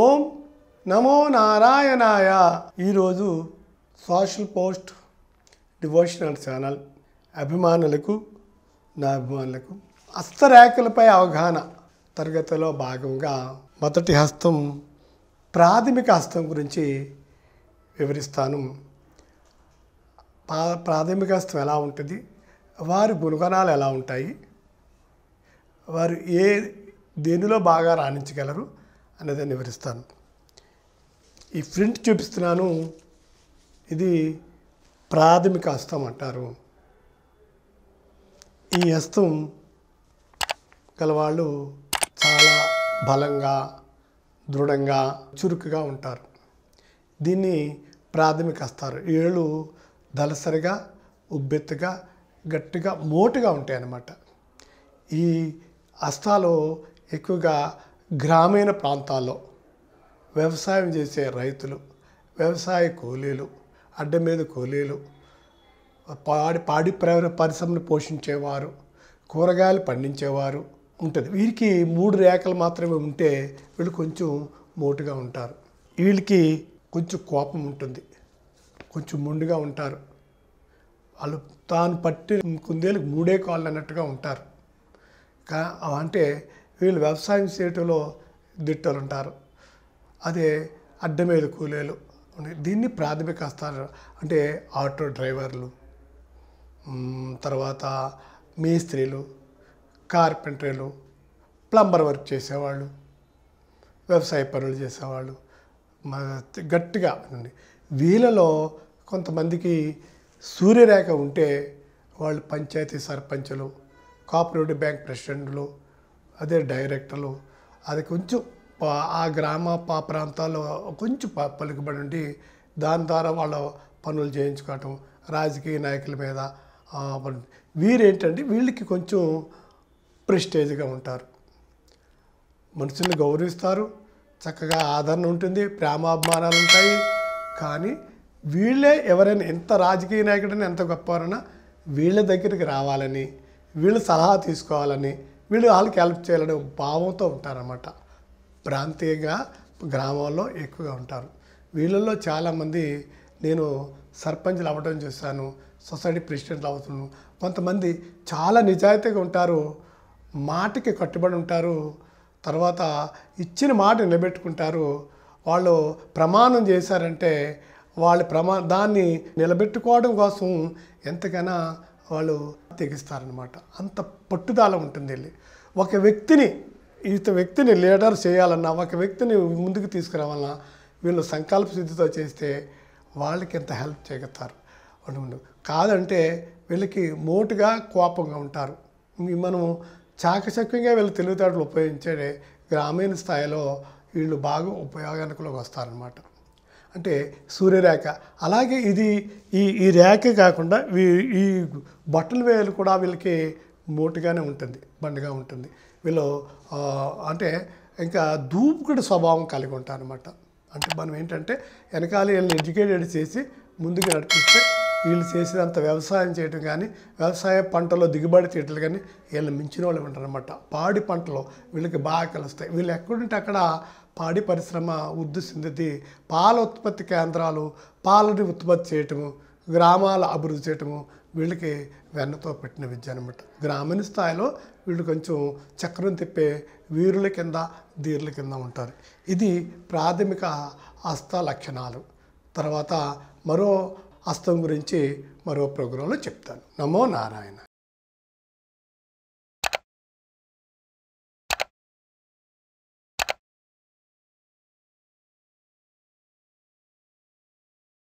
ఓం నమో నారాయణాయ. ఈరోజు social post devotional channel అభిమానులకు, నా అభిమానులకు హస్తరేఖలపై అవగాహన తరగతిలో భాగంగా మొదటి హస్తం, ప్రాథమిక హస్తం గురించి వివరిస్తాను. ప్రాథమిక హస్తం ఎలా ఉంటుంది, వారి గుణగణాలు ఎలా ఉంటాయి, వారు దేనిలో బాగా రాణించగలరు అనేది వివరిస్తాను. ఈ ప్రింట్ చూపిస్తున్నాను. ఇది ప్రాథమిక హస్తం అంటారు. ఈ హస్తం గలవాళ్ళు చాలా బలంగా, దృఢంగా, చురుకుగా ఉంటారు. దీన్ని ప్రాథమిక హస్తాలు. ఏళ్ళు దళసరిగా, ఉబ్బెత్తుగా, గట్టిగా, మోటుగా ఉంటాయి అన్నమాట. ఈ హస్తాలు ఎక్కువగా గ్రామీణ ప్రాంతాల్లో వ్యవసాయం చేసే రైతులు, వ్యవసాయ కూలీలు, అడ్డ మీద కూలీలు, పాడి పరిశ్రమను పోషించేవారు, కూరగాయలు పండించేవారు ఉంటుంది. వీరికి 3 రేఖలు మాత్రమే ఉంటే వీళ్ళు కొంచెం మోటుగా ఉంటారు. వీళ్ళకి కొంచెం కోపం ఉంటుంది, కొంచెం మొండిగా ఉంటారు. వాళ్ళు తాను పట్టి కుందేలకు 3 కాళ్ళు అన్నట్టుగా ఉంటారు. అంటే వీళ్ళు వ్యవసాయం చేయటంలో దిట్టలు ఉంటారు. అదే అడ్డ మీద కూలీలు. దీన్ని ప్రాథమిక హస్తాలు అంటే ఆటో డ్రైవర్లు, తర్వాత మేస్త్రీలు, కార్పెంటర్లు, ప్లంబర్ వర్క్ చేసేవాళ్ళు, వ్యవసాయ పనులు చేసేవాళ్ళు గట్టిగా ఉంది. వీళ్ళలో కొంతమందికి సూర్యరేఖ ఉంటే వాళ్ళు పంచాయతీ సర్పంచులు, కోఆపరేటివ్ బ్యాంక్ ప్రెసిడెంట్లు, అదే డైరెక్టర్లు, అది కొంచెం ఆ గ్రామ ప్రాంతాల్లో కొంచెం పలుకుబడి ఉండి దాని ద్వారా వాళ్ళ పనులు చేయించుకోవటం, రాజకీయ నాయకుల మీద వీరేంటంటే వీళ్ళకి కొంచెం ప్రెస్టేజ్గా ఉంటారు. మనుషుల్ని గౌరవిస్తారు, చక్కగా ఆదరణ ఉంటుంది, ప్రేమాభిమానాలు ఉంటాయి. కానీ వీళ్ళే ఎవరైనా ఎంత రాజకీయ నాయకుడైనా, ఎంత గొప్పవారైనా వీళ్ళ దగ్గరికి రావాలని, వీళ్ళు సలహా తీసుకోవాలని, వీళ్ళు వాళ్ళకి హెల్ప్ చేయాలనే భావంతో ఉంటారన్నమాట. ప్రాంతీయంగా గ్రామాల్లో ఎక్కువగా ఉంటారు. వీళ్ళల్లో చాలామంది నేను సర్పంచ్లు అవ్వడం చూశాను, సొసైటీ ప్రెసిడెంట్లు అవుతున్నాను. కొంతమంది చాలా నిజాయితీగా ఉంటారు, మాటకి కట్టుబడి ఉంటారు, తర్వాత ఇచ్చిన మాట నిలబెట్టుకుంటారు. వాళ్ళు ప్రమాణం చేశారంటే దాన్ని నిలబెట్టుకోవడం కోసం ఎంతకైనా వాళ్ళు తెగిస్తారనమాట. అంత పట్టుదల ఉంటుంది వెళ్ళి. ఒక వ్యక్తిని లీడర్ చేయాలన్నా, ఒక వ్యక్తిని ముందుకు తీసుకురావాలన్నా వీళ్ళు సంకల్ప సిద్ధితో చేస్తే వాళ్ళకి ఎంత హెల్ప్ చేయగలుగుతారు. కాదంటే వీళ్ళకి మోటుగా, కోపంగా ఉంటారు. మనము చాకచక్యంగా వీళ్ళు తెలివితేటలు ఉపయోగించే గ్రామీణ స్థాయిలో వీళ్ళు బాగా ఉపయోగానికిలోకి వస్తారనమాట. అంటే సూర్యరేఖ. అలాగే ఈ రేఖ కాకుండా ఈ బట్టల వేలు కూడా వీళ్ళకి మోటుగానే ఉంటుంది, బండిగా ఉంటుంది. వీళ్ళు అంటే ఇంకా దూకుడు స్వభావం కలిగి ఉంటారు అనమాట. అంటే మనం ఏంటంటే వెనకాల వీళ్ళని ఎడ్యుకేటెడ్ చేసి ముందుకు నడిపిస్తే వీళ్ళు చేసేదంత వ్యవసాయం చేయటం కానీ, వ్యవసాయ పంటలో దిగుబడి తీయటలు కానీ వీళ్ళు మించిన వాళ్ళు ఉంటారు అనమాట. పాడి పంటలో వీళ్ళకి బాగా కలుస్తాయి. వీళ్ళు ఎక్కడుంటే అక్కడ పాడి పరిశ్రమ వృద్ధి చెందింది. పాల ఉత్పత్తి కేంద్రాలు, పాలని ఉత్పత్తి చేయటము, గ్రామాల అభివృద్ధి చేయటము వీళ్ళకి వెన్నతో పెట్టిన విద్య అనమాట. గ్రామీణ స్థాయిలో వీళ్ళు కొంచెం చక్రం తిప్పే వీరుల కింద, ధీరుల కింద ఉంటారు. ఇది ప్రాథమిక హస్త లక్షణాలు. తర్వాత మరో హస్తం గురించి మరో ప్రోగ్రాంలో చెప్తాను. నమో నారాయణ.